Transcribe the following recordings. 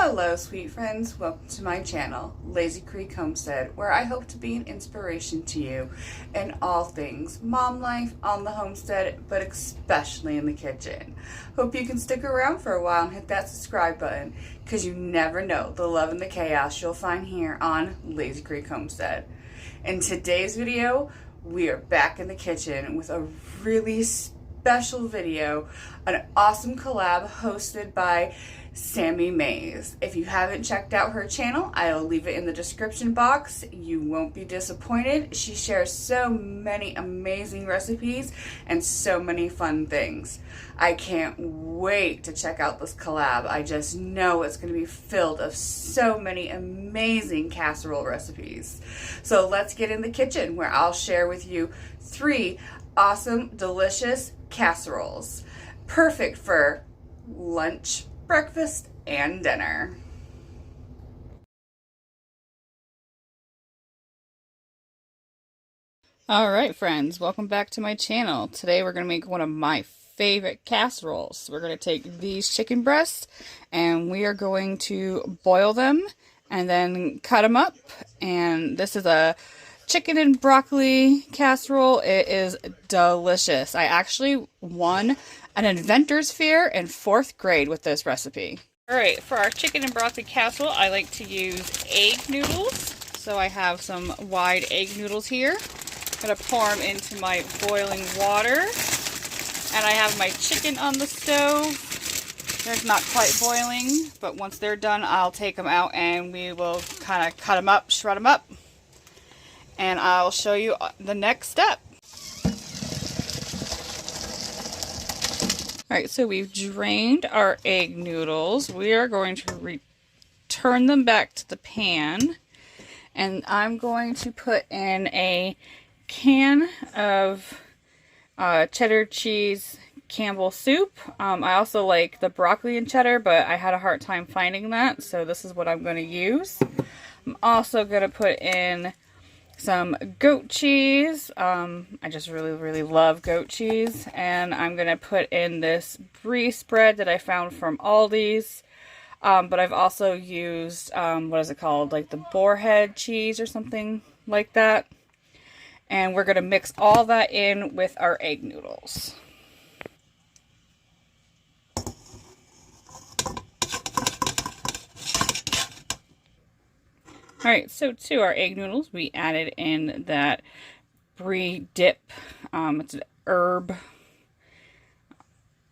Hello sweet friends, welcome to my channel, Lazy Creek Homestead, where I hope to be an inspiration to you in all things mom life on the homestead, but especially in the kitchen. Hope you can stick around for a while and hit that subscribe button, because you never know the love and the chaos you'll find here on Lazy Creek Homestead. In today's video, we are back in the kitchen with a really special video, an awesome collab hosted by Sammi Mays. If you haven't checked out her channel, I'll leave it in the description box. You won't be disappointed. She shares so many amazing recipes and so many fun things. I can't wait to check out this collab. I just know it's going to be filled of so many amazing casserole recipes. So let's get in the kitchen where I'll share with you 3 awesome, delicious casseroles. Perfect for lunch, breakfast, and dinner. Alright friends, welcome back to my channel. Today we're going to make one of my favorite casseroles. We're going to take these chicken breasts and we are going to boil them and then cut them up. And this is a chicken and broccoli casserole. It is delicious. I actually won an inventor's fair in 4th grade with this recipe. Alright, for our chicken and broccoli casserole, I like to use egg noodles. So I have some wide egg noodles here. I'm going to pour them into my boiling water. And I have my chicken on the stove. They're not quite boiling, but once they're done, I'll take them out and we will kind of cut them up, shred them up. And I'll show you the next step. Alright, so we've drained our egg noodles. We are going to return them back to the pan. And I'm going to put in a can of cheddar cheese Campbell soup. I also like the broccoli and cheddar, but I had a hard time finding that, so this is what I'm going to use. I'm also going to put in some goat cheese. I just really love goat cheese. And I'm going to put in this brie spread that I found from Aldi's. But I've also used, what is it called? Like the boarhead cheese or something like that. And we're going to mix all that in with our egg noodles. Alright, so to our egg noodles, we added in that brie dip. It's an herb.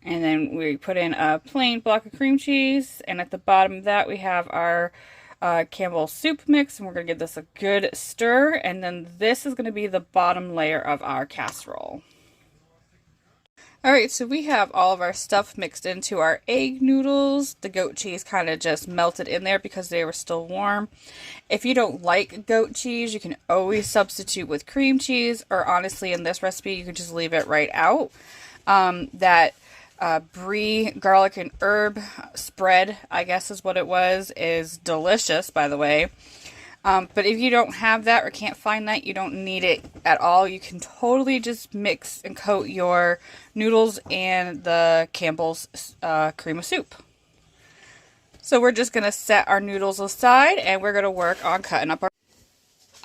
And then we put in a plain block of cream cheese. And at the bottom of that, we have our Campbell's soup mix. And we're going to give this a good stir. And then this is going to be the bottom layer of our casserole. Alright, so we have all of our stuff mixed into our egg noodles. The goat cheese kind of just melted in there because they were still warm. If you don't like goat cheese, you can always substitute with cream cheese, or honestly in this recipe you could just leave it right out. That brie, garlic, and herb spread, I guess is what it was, is delicious, by the way. But if you don't have that or can't find that, you don't need it at all. You can totally just mix and coat your noodles and the Campbell's cream of soup. So we're just going to set our noodles aside and we're going to work on cutting up our...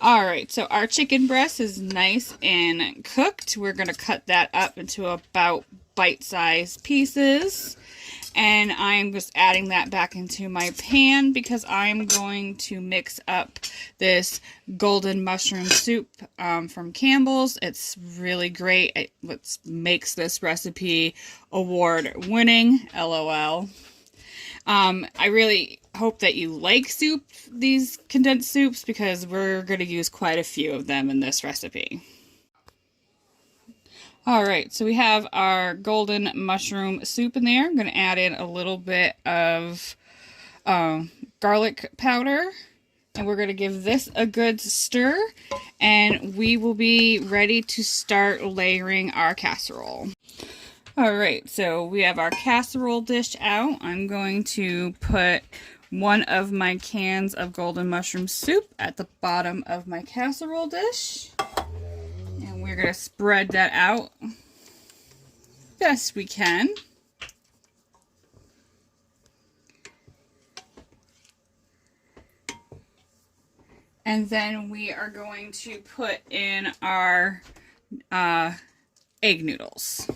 Alright, so our chicken breast is nice and cooked. We're going to cut that up into about bite-sized pieces. And I'm just adding that back into my pan because I'm going to mix up this golden mushroom soup from Campbell's. It's really great. It makes this recipe award-winning, LOL. I really hope that you like these condensed soups, because we're going to use quite a few of them in this recipe. Alright, so we have our golden mushroom soup in there. I'm going to add in a little bit of garlic powder. And we're going to give this a good stir. And we will be ready to start layering our casserole. Alright, so we have our casserole dish out. I'm going to put one of my cans of golden mushroom soup at the bottom of my casserole dish. And we're going to spread that out best we can. And then we are going to put in our egg noodles.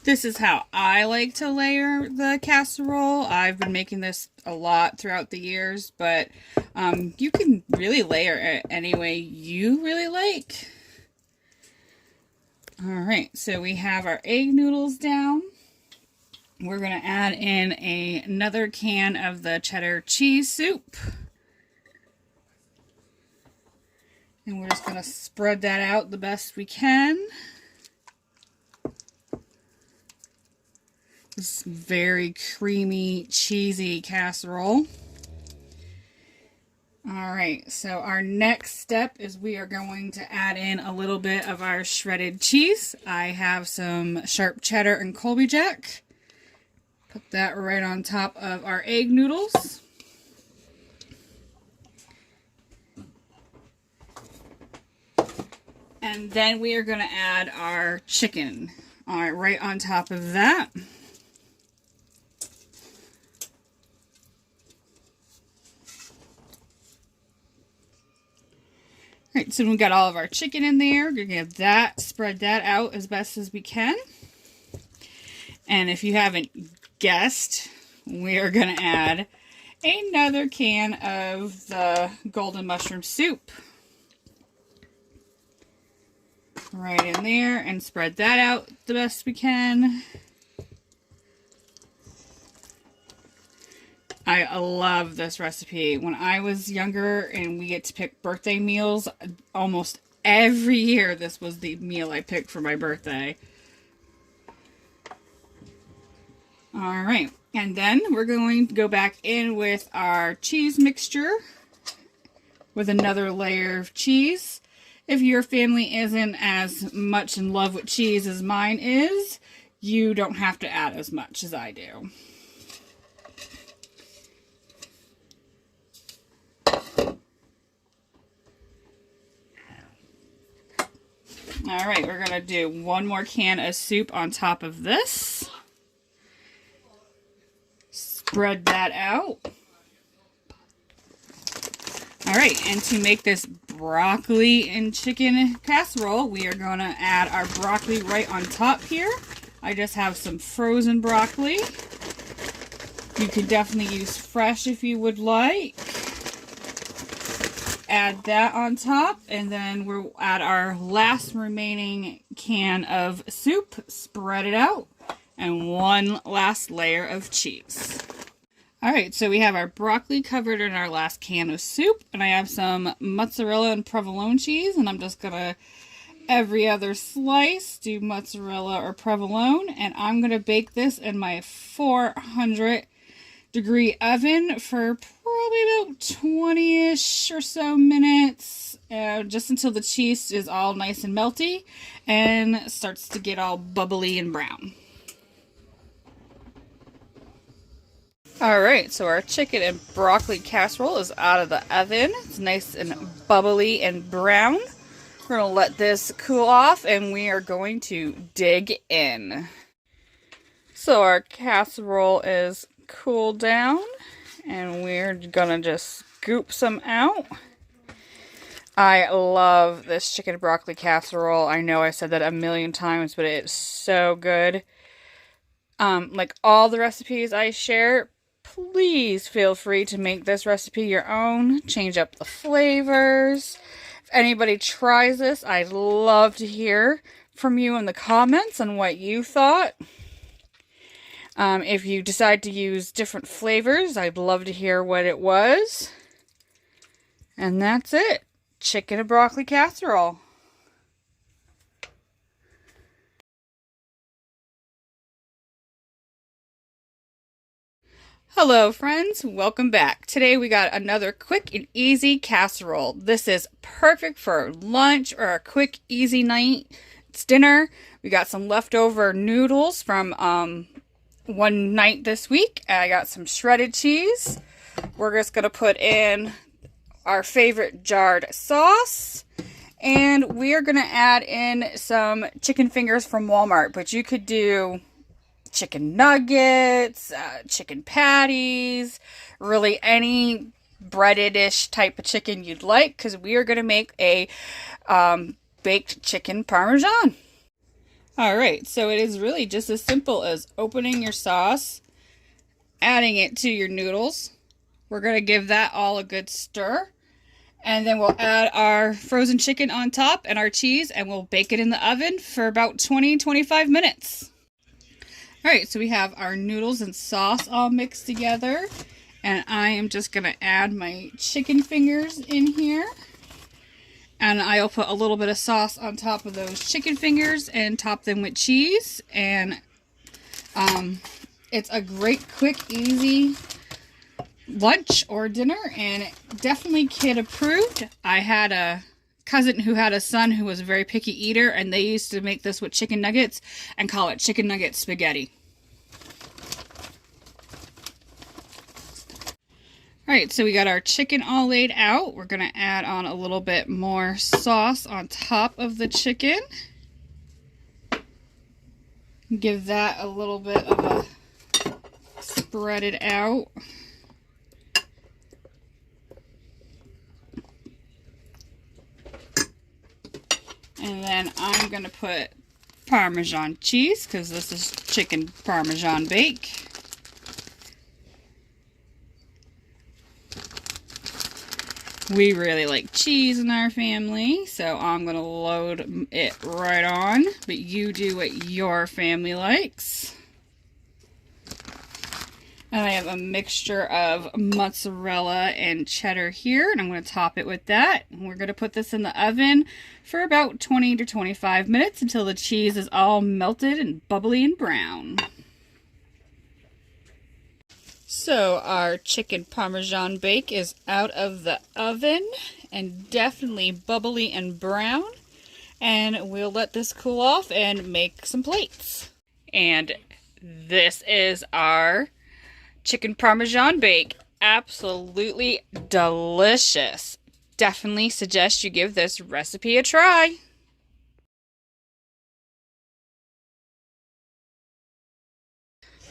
This is how I like to layer the casserole. I've been making this a lot throughout the years, but you can really layer it any way you really like. Alright, so we have our egg noodles down. We're going to add in another can of the cheddar cheese soup. And we're just going to spread that out the best we can. This very creamy, cheesy casserole. Alright, so our next step is we are going to add in a little bit of our shredded cheese. I have some sharp cheddar and Colby Jack. Put that right on top of our egg noodles. And then we are going to add our chicken right on top of that. Alright, so we've got all of our chicken in there. We're going to get that, spread that out as best as we can. And if you haven't guessed, we are going to add another can of the golden mushroom soup. Right in there and spread that out the best we can. I love this recipe. When I was younger and we get to pick birthday meals, almost every year this was the meal I picked for my birthday. Alright, and then we're going to go back in with our cheese mixture with another layer of cheese. If your family isn't as much in love with cheese as mine is, you don't have to add as much as I do. Alright, we're going to do one more can of soup on top of this. Spread that out. Alright, and to make this broccoli and chicken casserole, we are going to add our broccoli right on top here. I just have some frozen broccoli. You could definitely use fresh if you would like. Add that on top, and then we'll add our last remaining can of soup, spread it out, and one last layer of cheese. Alright, so we have our broccoli covered in our last can of soup, and I have some mozzarella and provolone cheese, and I'm just going to, every other slice, do mozzarella or provolone, and I'm going to bake this in my 400-degree oven for probably about 20-ish or so minutes, just until the cheese is all nice and melty and starts to get all bubbly and brown. Alright, so our chicken and broccoli casserole is out of the oven. It's nice and bubbly and brown. We're going to let this cool off and we are going to dig in. So our casserole is cooled down and we're going to just scoop some out. I love this chicken and broccoli casserole. I know I said that a million times, but it's so good. Like all the recipes I share, please feel free to make this recipe your own. Change up the flavors. If anybody tries this, I'd love to hear from you in the comments on what you thought. If you decide to use different flavors, I'd love to hear what it was. And that's it. Chicken and broccoli casserole. Hello friends, welcome back. Today we got another quick and easy casserole. This is perfect for lunch or a quick easy night. It's dinner. We got some leftover noodles from one night this week. I got some shredded cheese. We're just going to put in our favorite jarred sauce. And we are going to add in some chicken fingers from Walmart, but you could do chicken nuggets, chicken patties, really any breaded-ish type of chicken you'd like, because we are going to make a baked chicken parmesan. Alright, so it is really just as simple as opening your sauce, adding it to your noodles. We're going to give that all a good stir, and then we'll add our frozen chicken on top and our cheese, and we'll bake it in the oven for about 20-25 minutes. Alright, so we have our noodles and sauce all mixed together, and I am just going to add my chicken fingers in here. And I'll put a little bit of sauce on top of those chicken fingers and top them with cheese. And it's a great, quick, easy lunch or dinner, and definitely kid approved. I had a cousin who had a son who was a very picky eater, and they used to make this with chicken nuggets and call it chicken nugget spaghetti. Alright, so we got our chicken all laid out. We're going to add on a little bit more sauce on top of the chicken. Give that a little bit of a spread it out. And then I'm going to put Parmesan cheese, because this is chicken Parmesan bake. We really like cheese in our family, so I'm going to load it right on, but you do what your family likes. And I have a mixture of mozzarella and cheddar here, and I'm going to top it with that. And we're going to put this in the oven for about 20 to 25 minutes until the cheese is all melted and bubbly and brown. So our chicken Parmesan bake is out of the oven and definitely bubbly and brown. And we'll let this cool off and make some plates. And this is our chicken Parmesan bake. Absolutely delicious. Definitely suggest you give this recipe a try.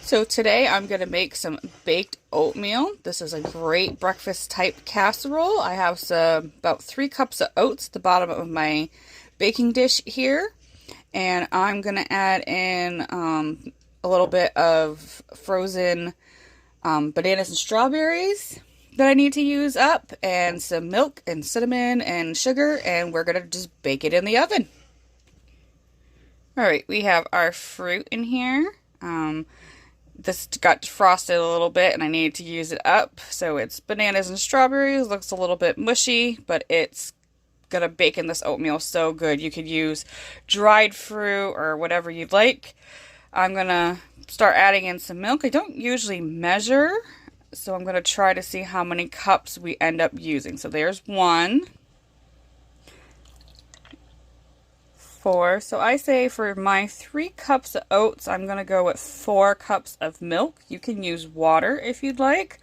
So today I'm going to make some baked oatmeal. This is a great breakfast type casserole. I have about 3 cups of oats at the bottom of my baking dish here. And I'm going to add in a little bit of frozen bananas and strawberries that I need to use up, and some milk and cinnamon and sugar, and we're going to just bake it in the oven. Alright, we have our fruit in here. This got frosted a little bit and I needed to use it up. So it's bananas and strawberries. Looks a little bit mushy, but it's gonna bake in this oatmeal so good. You could use dried fruit or whatever you'd like. I'm gonna start adding in some milk. I don't usually measure, so I'm gonna try to see how many cups we end up using. So there's 1, 4. So I say for my 3 cups of oats, I'm going to go with 4 cups of milk. You can use water if you'd like.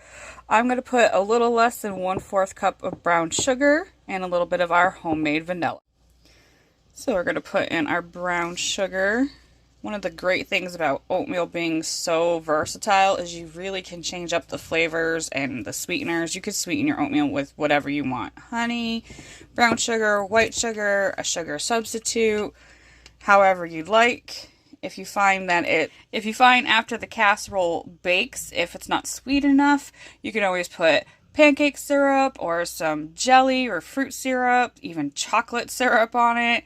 I'm going to put a little less than 1/4 cup of brown sugar and a little bit of our homemade vanilla. So we're going to put in our brown sugar. One of the great things about oatmeal being so versatile is you really can change up the flavors and the sweeteners. You could sweeten your oatmeal with whatever you want. Honey, brown sugar, white sugar, a sugar substitute, however you'd like. If you find after the casserole bakes, if it's not sweet enough, you can always put pancake syrup or some jelly or fruit syrup, even chocolate syrup on it.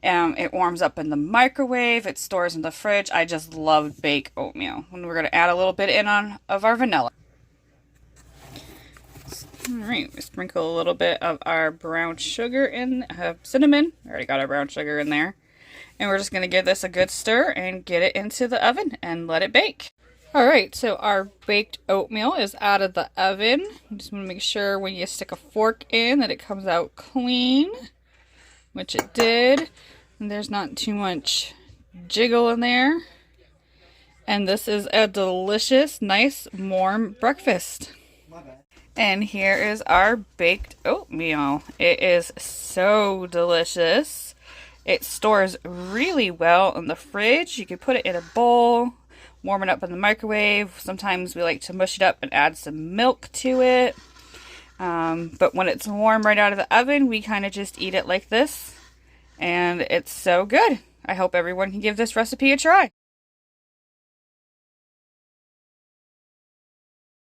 It warms up in the microwave. It stores in the fridge. I just love baked oatmeal. And we're going to add a little bit in of our vanilla. Alright, we sprinkle a little bit of our brown sugar in, cinnamon. I already got our brown sugar in there. And we're just going to give this a good stir and get it into the oven and let it bake. Alright, so our baked oatmeal is out of the oven. You just want to make sure when you stick a fork in that it comes out clean, which it did. And there's not too much jiggle in there. And this is a delicious, nice, warm breakfast. And here is our baked oatmeal. It is so delicious. It stores really well in the fridge. You can put it in a bowl, warm it up in the microwave. Sometimes we like to mush it up and add some milk to it. But when it's warm right out of the oven, we kind of just eat it like this. And it's so good. I hope everyone can give this recipe a try.